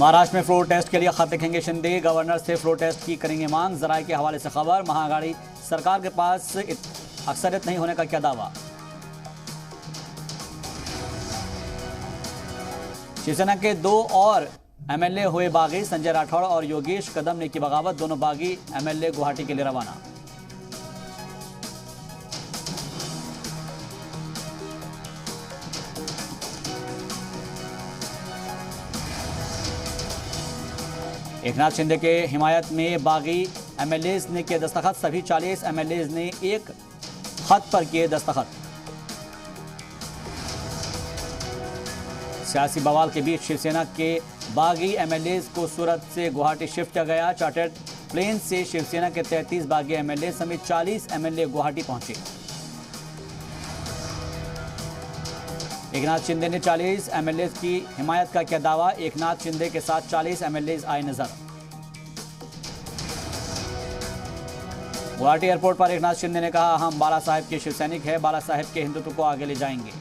महाराष्ट्र में floor test के लिए खत लिखेंगे शिंदे, गवर्नर से फ्लोर टेस्ट की करेंगे मांग। जराये के हवाले से खबर, महाअघाड़ी सरकार के पास अक्सरियत नहीं होने का क्या दावा। शिवसेना के 2 और एमएलए हुए बागी, संजय राठौड़ और योगेश कदम ने की बगावत। दोनों बागी एमएलए गुवाहाटी के लिए रवाना। एकनाथ शिंदे के हिमायत में बागी एमएलएज ने किए दस्तखत। सभी 40 एमएलएज ने एक खत पर किए दस्तखत। सियासी बवाल के बीच शिवसेना के बागी एमएलएज को सूरत से गुवाहाटी शिफ्ट किया गया। चार्टर्ड प्लेन से शिवसेना के 33 बागी एमएलए समेत 40 एमएलए गुवाहाटी पहुंचे। एकनाथ शिंदे ने 40 एमएलए की हिमायत का किया दावा। एकनाथ शिंदे के साथ 40 एमएलए आए नजर। गुवाहाटी एयरपोर्ट पर एकनाथ शिंदे ने कहा, हम बाला साहेब के शिव सैनिक हैं, बाला साहेब के हिंदुत्व को आगे ले जाएंगे।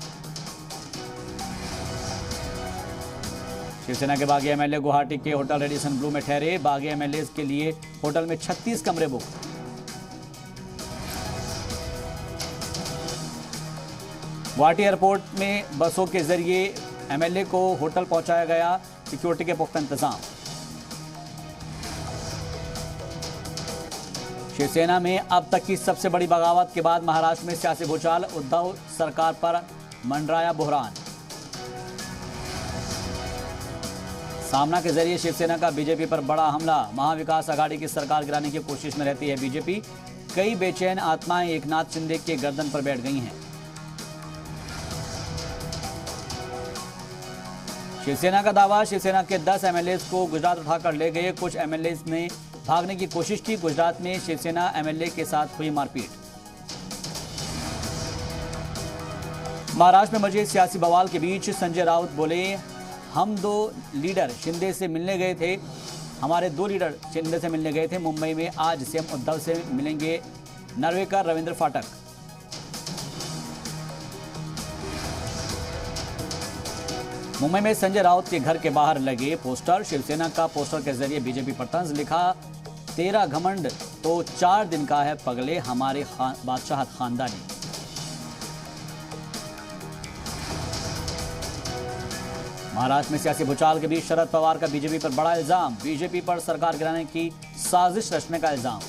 शिवसेना के बागी एमएलए गुवाहाटी के होटल रेडिसन ब्लू में ठहरे। बागी एमएलए के लिए होटल में 36 कमरे बुक। गुवाहाटी एयरपोर्ट में बसों के जरिए एमएलए को होटल पहुंचाया गया। सिक्योरिटी के पुख्ता इंतजाम। शिवसेना में अब तक की सबसे बड़ी बगावत के बाद महाराष्ट्र में सियासी भूचाल। उद्धव सरकार पर मंडराया बुहरान। सामना के जरिए शिवसेना का बीजेपी पर बड़ा हमला। महाविकास आघाड़ी की सरकार गिराने की कोशिश में रहती है बीजेपी। कई बेचैन आत्माएं एकनाथ शिंदे के गर्दन पर बैठ गई हैं। शिवसेना का दावा, शिवसेना के 10 एमएलए को गुजरात उठाकर ले गए। कुछ एमएलए ने भागने की कोशिश की। गुजरात में शिवसेना एमएलए के साथ हुई मारपीट। महाराष्ट्र में मजे सियासी बवाल के बीच संजय राउत बोले, हम 2 लीडर शिंदे से मिलने गए थे। हमारे 2 लीडर शिंदे से मिलने गए थे मुंबई में। आज सीएम उद्धव से मिलेंगे नार्वेकर, रविंद्र फाटक। मुंबई में संजय राउत के घर के बाहर लगे पोस्टर। शिवसेना का पोस्टर के जरिए बीजेपी पर तंज। लिखा, तेरा घमंड तो 4 दिन का है पगले, हमारे बादशाहत खानदानी। महाराष्ट्र में सियासी भूचाल के बीच शरद पवार का बीजेपी पर बड़ा इल्जाम। बीजेपी पर सरकार गिराने की साजिश रचने का इल्जाम।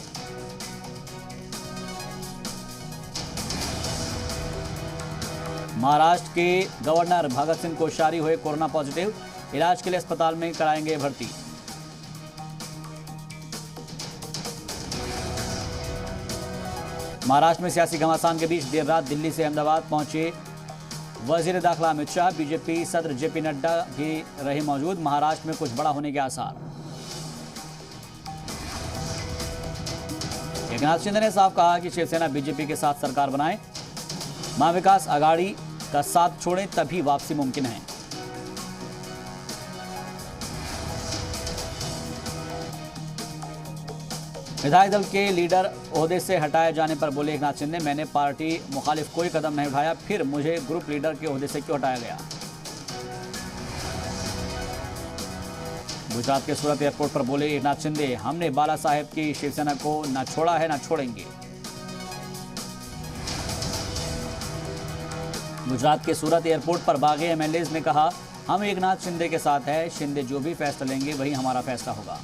महाराष्ट्र के गवर्नर भगत सिंह कोश्यारी हुए कोरोना पॉजिटिव। इलाज के लिए अस्पताल में कराएंगे भर्ती। महाराष्ट्र में सियासी घमासान के बीच देर रात दिल्ली से अहमदाबाद पहुंचे वजीर दाखिला अमित शाह। बीजेपी सदर जेपी नड्डा भी रहे मौजूद। महाराष्ट्र में कुछ बड़ा होने के आसार। एकनाथ शिंदे ने साफ कहा कि शिवसेना बीजेपी के साथ सरकार बनाए। महाविकास आघाड़ी का साथ छोड़ें तभी वापसी मुमकिन है। विधायक दल के लीडर ओहदे से हटाए जाने पर बोले एकनाथ शिंदे, मैंने पार्टी मुखालिफ कोई कदम नहीं उठाया, फिर मुझे ग्रुप लीडर के ओहदे से क्यों हटाया गया। गुजरात के सूरत एयरपोर्ट पर बोले एकनाथ शिंदे, हमने बाला साहेब की शिवसेना को न छोड़ा है न छोड़ेंगे। गुजरात के सूरत एयरपोर्ट पर बागी एमएलए ने कहा, हम एकनाथ शिंदे के साथ हैं। शिंदे जो भी फैसला लेंगे वही हमारा फैसला होगा।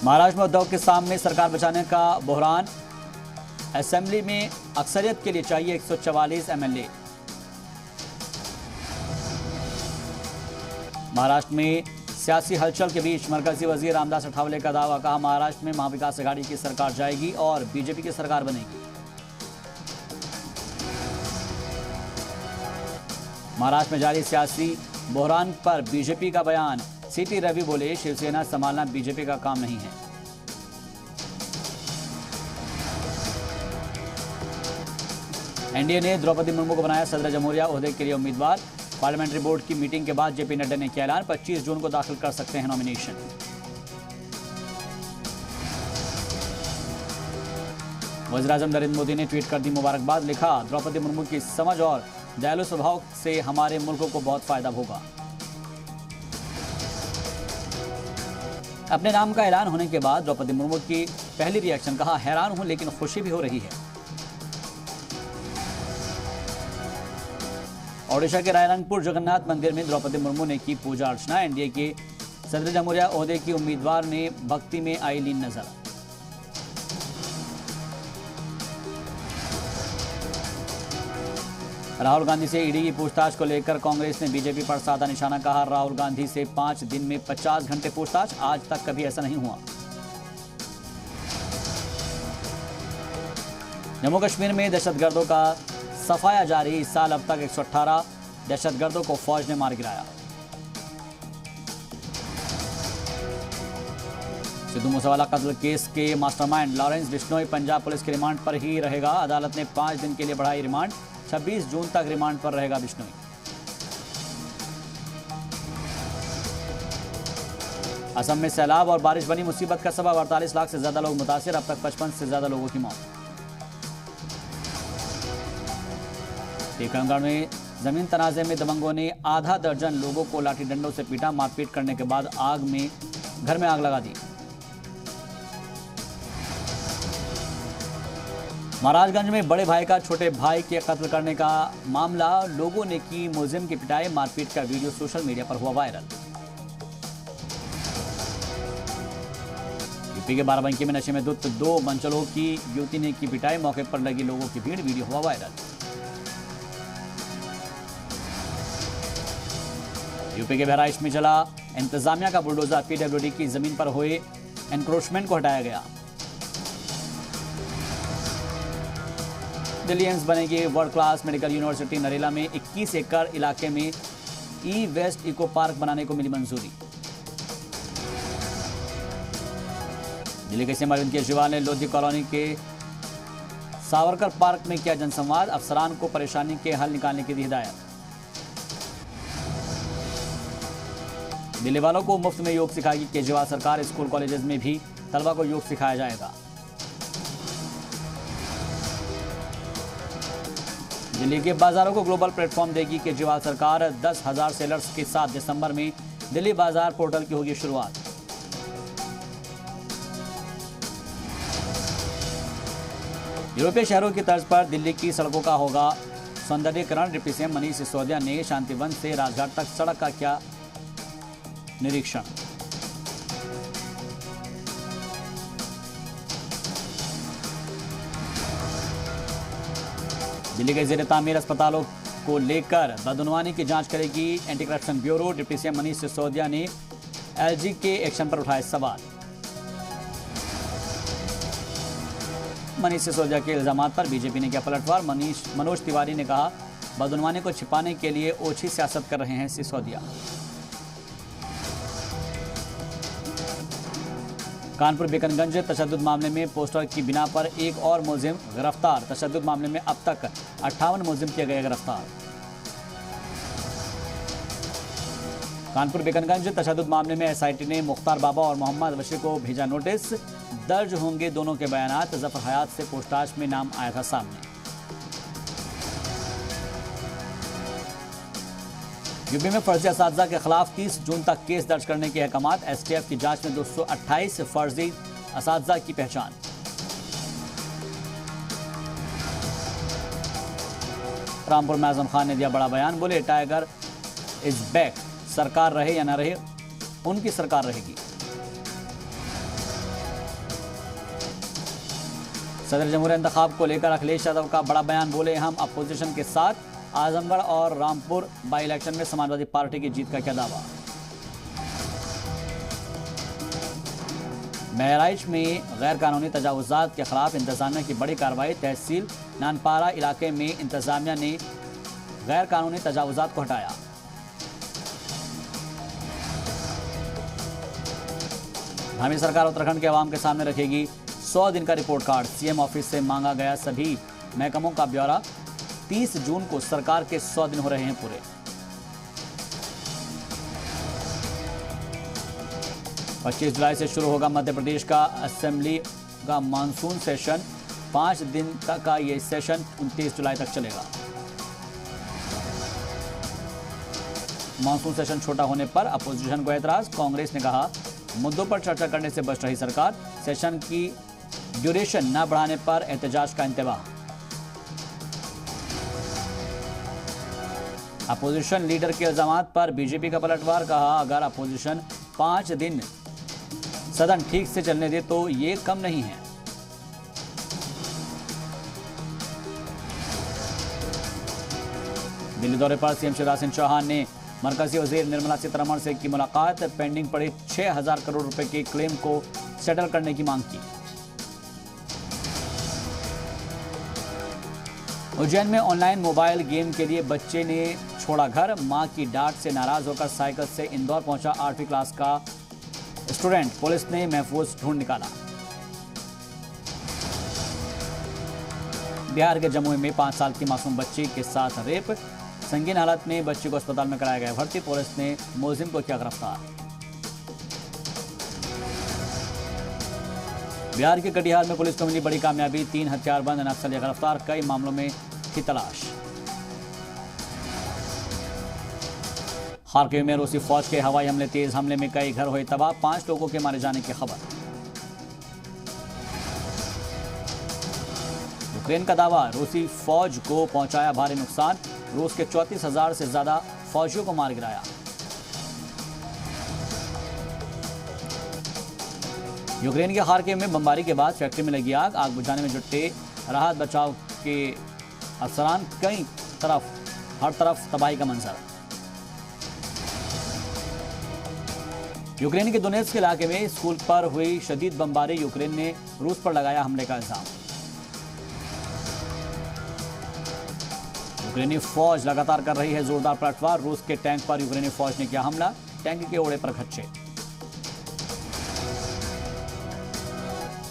महाराष्ट्र में उद्धव के सामने सरकार बचाने का बहरान। असेंबली में अक्सरियत के लिए चाहिए 144 एमएलए। महाराष्ट्र में सियासी हलचल के बीच मरकजी वजीर रामदास अठावले का दावा। कहा, महाराष्ट्र में महाविकास आघाड़ी की सरकार जाएगी और बीजेपी की सरकार बनेगी। महाराष्ट्र में जारी सियासी बहरान पर बीजेपी का बयान। सीटी रवि बोले, शिवसेना संभालना बीजेपी का काम नहीं है। एनडीए ने द्रौपदी मुर्मू को बनाया सदर जमहूरिया ओहदे के लिए उम्मीदवार। पार्लियामेंट्री बोर्ड की मीटिंग के बाद जेपी नड्डा ने किया ऐलान, 25 जून को दाखिल कर सकते हैं नॉमिनेशन। वज़ीर-ए-आज़म नरेंद्र मोदी ने ट्वीट कर दी मुबारकबाद। लिखा, द्रौपदी मुर्मू की समझ और दयालु स्वभाव से हमारे मुल्क को बहुत फायदा होगा। अपने नाम का ऐलान होने के बाद द्रौपदी मुर्मू की पहली रिएक्शन, कहा हैरान हूं लेकिन खुशी भी हो रही है। ओडिशा के रायरंगपुर जगन्नाथ मंदिर में द्रौपदी मुर्मू ने की पूजा अर्चना। एनडीए के सदर जमहूरिया ओहदे की उम्मीदवार ने भक्ति में आई लीन नजर। राहुल गांधी से ईडी की पूछताछ को लेकर कांग्रेस ने बीजेपी पर साधा निशाना, कहा राहुल गांधी से 5 दिन में 50 घंटे पूछताछ, आज तक कभी ऐसा नहीं हुआ। जम्मू कश्मीर में दहशतगर्दों का सफाया जारी, इस साल अब तक 118 दहशतगर्दों को फौज ने मार गिराया। सिद्धू मूसेवाला कत्ल केस के mastermind Lawrence Bishnoi Punjab police के रिमांड पर ही रहेगा। अदालत ने 5 दिन के लिए बढ़ाई रिमांड, 26 जून तक रिमांड पर रहेगा बिश्नोई। असम में सैलाब और बारिश बनी मुसीबत का सबब, 48 लाख से ज्यादा लोग मुतासिर, अब तक 55 से ज्यादा लोगों की मौत। टीकमगढ़ में जमीन तनाजे में दबंगों ने आधा दर्जन लोगों को लाठी डंडों से पीटा, मारपीट करने के बाद घर में आग लगा दी। महाराजगंज में बड़े भाई का छोटे भाई के कत्ल करने का मामला, लोगों ने की मुलजिम की पिटाई, मारपीट का वीडियो सोशल मीडिया पर हुआ वायरल। यूपी के बाराबंकी में नशे में धुत 2 मंचलों की युवती ने की पिटाई, मौके पर लगी लोगों की भीड़, वीडियो हुआ वायरल। यूपी के बहराइच में चला इंतजामिया का बुलडोजर, पीडब्ल्यूडी की जमीन पर हुए एनक्रोचमेंट को हटाया गया। दिल्ली एम्स बनेगी world class medical university. Narela में 21 एकड़ इलाके में ई वेस्ट इको पार्क बनाने को मिली मंजूरी। दिल्ली के सीएम अरविंद केजरीवाल ने लोधी कॉलोनी के सावरकर पार्क में किया जनसंवाद, अफसरान को परेशानी के हल निकालने की दी हिदायत। दिल्ली वालों को मुफ्त में योग सिखाएगी केजरीवाल सरकार, स्कूल कॉलेजेस में भी तलबा को योग सिखाया जाएगा। दिल्ली के बाजारों को ग्लोबल प्लेटफॉर्म देगी केजरीवाल सरकार, 10,000 सेलर्स के साथ दिसंबर में दिल्ली बाजार पोर्टल की होगी शुरुआत। यूरोपीय शहरों की तर्ज पर दिल्ली की सड़कों का होगा सौंदर्यीकरण। डिप्टी सीएम मनीष सिसोदिया ने शांतिवन से राजघाट तक सड़क का किया निरीक्षण। दिल्ली के ज़ेरे तामीर अस्पतालों को लेकर बदनवानी की जांच करेगी anti corruption bureau. Deputy CM Manish Sisodia ने एलजी के एक्शन पर उठाए सवाल। मनीष सिसोदिया के इल्जामात पर बीजेपी ने किया पलटवार। मनोज तिवारी ने कहा बदनवानी को छिपाने के लिए ओछी सियासत कर रहे हैं सिसोदिया। कानपुर बिकनगंज तशद्दुद मामले में पोस्टर की बिना पर एक और मुलजिम गिरफ्तार। तशद्दुद मामले में अब तक 58 मुलजिम किए गए गिरफ्तार। कानपुर बिकनगंज तशद्दुद मामले में एसआईटी ने मुख्तार बाबा और मोहम्मद बशीर को भेजा नोटिस, दर्ज होंगे दोनों के बयानात। जफर हयात से पूछताछ में नाम आया था सामने। यूपी में फर्जी असातिज़ा के खिलाफ 30 जून तक केस दर्ज करने के अहकामात। एसटीएफ की जांच में 228 फर्जी असातिज़ा की पहचान। रामपुर में आजम खान ने दिया बड़ा बयान, बोले टाइगर इज बैक, सरकार रहे या न रहे उनकी सरकार रहेगी। सदर जमहूरिया इंतखाब को लेकर अखिलेश यादव का बड़ा बयान, बोले हम अपोजिशन के साथ। आजमगढ़ और रामपुर बाई इलेक्शन में समाजवादी पार्टी की जीत का क्या दावा। बहराइच में गैर कानूनी तजावुजात के खिलाफ इंतजामिया की बड़ी कार्रवाई। तहसील नानपारा इलाके में इंतजामिया ने गैर कानूनी तजावुजात को हटाया। धामी सरकार उत्तराखंड के अवाम के सामने रखेगी 100 दिन का रिपोर्ट कार्ड। सीएम ऑफिस से मांगा गया सभी महकमों का ब्यौरा। 30 जून को सरकार के 100 दिन हो रहे हैं पूरे। 25 जुलाई से शुरू होगा मध्य प्रदेश का असेंबली का मानसून सेशन। 5 दिन तक का ये सेशन 29 जुलाई तक चलेगा। मानसून सेशन छोटा होने पर अपोजिशन को एतराज। कांग्रेस ने कहा, मुद्दों पर चर्चा करने से बच रही सरकार, सेशन की ड्यूरेशन न बढ़ाने पर एहतजाज का इंतबाह। अपोजिशन लीडर के इल्जामात पर बीजेपी का पलटवार। कहा, अगर अपोजिशन 5 दिन सदन ठीक से चलने दे तो ये कम नहीं है। दिल्ली दौरे पर सीएम शिवराज सिंह चौहान ने मरकजी वजीर निर्मला सीतारमण से की मुलाकात। पेंडिंग पड़े 6,000 करोड़ रुपए के क्लेम को सेटल करने की मांग की। उज्जैन में ऑनलाइन मोबाइल गेम के लिए बच्चे ने छोड़ा घर। मां की डांट से नाराज होकर साइकिल से इंदौर पहुंचा 8वीं क्लास का स्टूडेंट। पुलिस ने महफूज ढूंढ निकाला। बिहार के जमुई में 5 साल की मासूम बच्ची के साथ रेप। संगीन हालत में बच्ची को अस्पताल में कराया गया भर्ती। पुलिस ने मुलजिम को किया गिरफ्तार। बिहार के कटिहार में पुलिस को मिली बड़ी कामयाबी। 3 हथियारबंद नक्सली गिरफ्तार। कई मामलों में थी तलाश। खारकिव में रूसी फौज के हवाई हमले। तेज हमले में कई घर हुए तबाह। 5 लोगों के मारे जाने की खबर। यूक्रेन का दावा, रूसी फौज को पहुंचाया भारी नुकसान। रूस के 34,000 से ज्यादा फौजियों को मार गिराया। यूक्रेन के खारकिव में बमबारी के बाद फैक्ट्री में लगी आग। आग बुझाने में जुटे राहत बचाव के अफसरान। हर तरफ तबाही का मंजर। यूक्रेन के दोनेत्स्क इलाके में स्कूल पर हुई शदीद बमबारी। यूक्रेन ने रूस पर लगाया हमले का इल्जाम। यूक्रेनी फौज लगातार कर रही है जोरदार पलटवार। रूस के टैंक पर यूक्रेनी फौज ने किया हमला। टैंक के ओड़े पर खच्चे।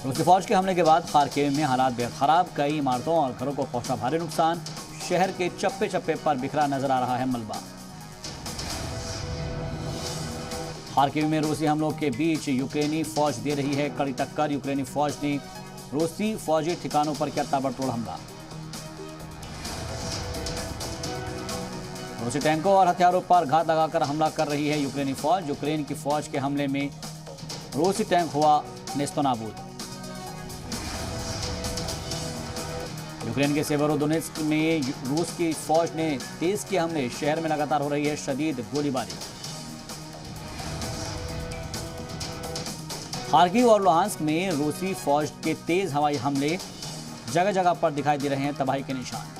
रूसी फौज के हमले के बाद खारकिव में हालात बेहद खराब। कई इमारतों और घरों को पहुंचा भारी नुकसान। शहर के चप्पे चप्पे पर बिखरा नजर आ रहा है मलबा। खारकिव में रूसी हमलों के बीच यूक्रेनी फौज दे रही है कड़ी टक्कर। यूक्रेनी फौज ने रूसी फौजी ठिकानों पर किया ताबड़तोड़ हमला। रूसी टैंकों और हथियारों पर घात लगाकर हमला कर रही है यूक्रेनी फौज। यूक्रेन की फौज के हमले में रूसी टैंक हुआ नेस्तनाबूद। यूक्रेन के सेवेरोदोनेत्स्क में रूस की फौज ने तेज किए हमले। शहर में लगातार हो रही है शदीद गोलीबारी। खारकिव और लुहांस्क में रूसी फौज के तेज हवाई हमले। जगह जगह पर दिखाई दे रहे हैं तबाही के निशान।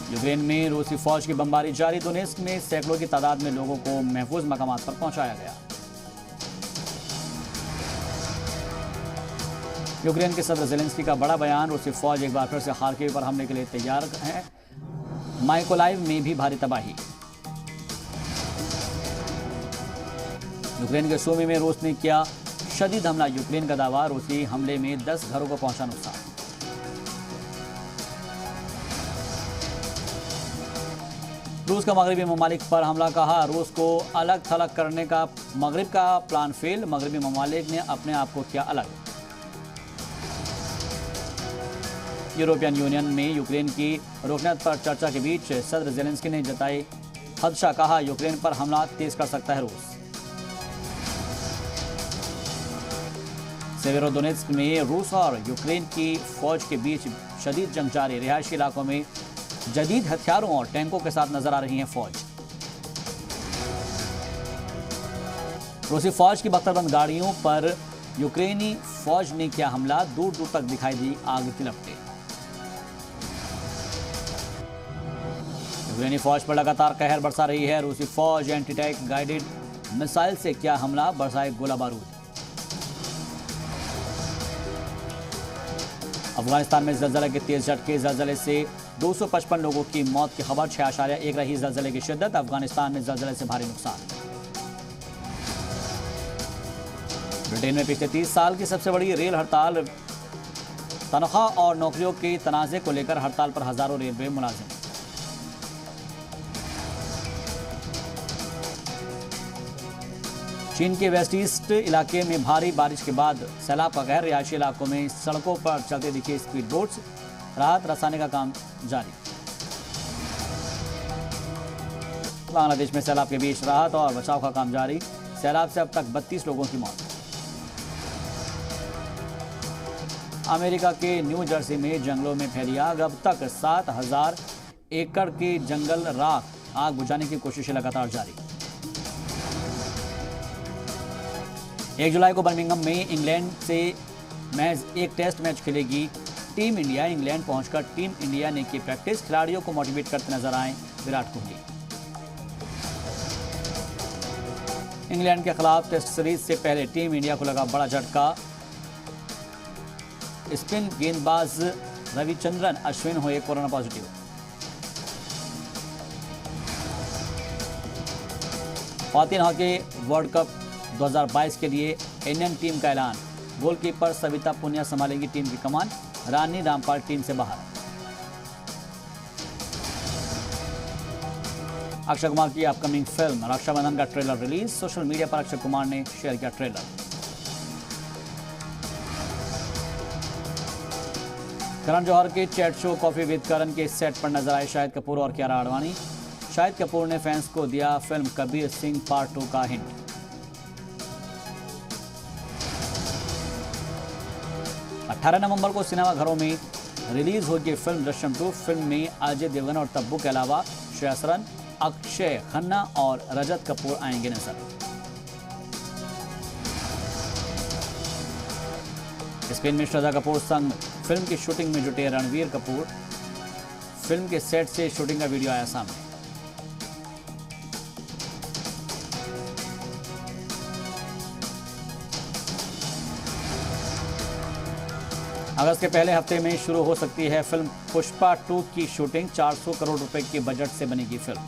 यूक्रेन में रूसी फौज की बमबारी जारी। दोनेत्स्क में सैकड़ों की तादाद में लोगों को महफूज मकामात पर पहुंचाया गया। यूक्रेन के सदर ज़ेलेंस्की का बड़ा बयान। रूसी फौज एक बार फिर से खारकिव पर हमले के लिए तैयार है। माइकोलाइव में भी भारी तबाही। यूक्रेन के सूमी में रूस ने किया शदीद हमला। यूक्रेन का दावा, रूसी हमले में 10 घरों को पहुंचा नुकसान। रूस का मगरबी ममालिक पर हमला। कहा, रूस को अलग थलग करने का मगरिब का प्लान फेल। मगरबी ममालिक ने अपने आप को किया अलग। यूरोपियन यूनियन में यूक्रेन की रुकनीत पर चर्चा के बीच सदर ज़ेलेंस्की ने जताई खदशा। कहा, यूक्रेन पर हमला तेज कर सकता है रूस। सेवेरोदोनेत्स्क में रूस और यूक्रेन की फौज के बीच शदीद जंग जारी। रिहायशी इलाकों में जदीद हथियारों और टैंकों के साथ नजर आ रही है फौज। रूसी फौज की बख्तरबंद गाड़ियों पर यूक्रेनी फौज ने किया हमला। दूर दूर तक दिखाई दी आग की लपटें। यूक्रेनी फौज पर लगातार कहर बरसा रही है। रूसी फौज एंटी टैंक गाइडेड मिसाइल से किया हमला। बरसाए गोला बारूद। अफगानिस्तान में ज़लज़ले के तेज झटके। ज़लज़ले से 255 लोगों की मौत की खबर। 6.1 रही ज़लज़ले की शिद्दत। अफगानिस्तान में ज़लज़ले से भारी नुकसान। ब्रिटेन में पिछले 30 साल की सबसे बड़ी रेल हड़ताल। तनख्वाह और नौकरियों के तनाज़े को लेकर हड़ताल पर हजारों रेलवे मुलाजिम। चीन के वेस्ट ईस्ट इलाके में भारी बारिश के बाद सैलाब का कहर। रिहायशी इलाकों में सड़कों पर चलते दिखे स्पीड बोट्स। राहत रसाने का काम जारी। बांग्लादेश में सैलाब के बीच राहत और बचाव का काम जारी। सैलाब से अब तक 32 लोगों की मौत। अमेरिका के न्यू जर्सी में जंगलों में फैली आग। अब तक 7000 एकड़ के जंगल राख। आग बुझाने की कोशिशें लगातार जारी। 1 जुलाई को बर्मिंघम में इंग्लैंड से महज एक टेस्ट मैच खेलेगी टीम इंडिया। इंग्लैंड पहुंचकर टीम इंडिया ने की प्रैक्टिस। खिलाड़ियों को मोटिवेट करते नजर आए विराट कोहली। इंग्लैंड के खिलाफ टेस्ट सीरीज से पहले टीम इंडिया को लगा बड़ा झटका। स्पिन गेंदबाज रविचंद्रन अश्विन हुए कोरोना पॉजिटिव। ख्वातीन हॉकी वर्ल्ड कप 2022 के लिए इंडियन टीम का ऐलान। गोलकीपर सविता पुनिया संभालेंगी टीम की कमान। रानी रामपाल टीम से बाहर। अक्षय कुमार की अपकमिंग फिल्म रक्षाबंधन का ट्रेलर रिलीज। सोशल मीडिया पर अक्षय कुमार ने शेयर किया ट्रेलर। करण जौहर के चैट शो कॉफी विद करण के सेट पर नजर आए शाहिद कपूर और कियारा आडवाणी। शाहिद कपूर ने फैंस को दिया फिल्म कबीर सिंह पार्ट 2 का हिंट। नवंबर को सिनेमाघरों में रिलीज होगी फिल्म दृश्यम 2। फिल्म में अजय देवगन और तब्बू के अलावा श्रेया सरन, अक्षय खन्ना और रजत कपूर आएंगे नजर। स्पेन में श्रद्धा कपूर संग फिल्म की शूटिंग में जुटे रणवीर कपूर। फिल्म के सेट से शूटिंग का वीडियो आया सामने। अगस्त के पहले हफ्ते में शुरू हो सकती है फिल्म पुष्पा 2 की शूटिंग। 400 करोड़ रुपए के बजट से बनेगी फिल्म।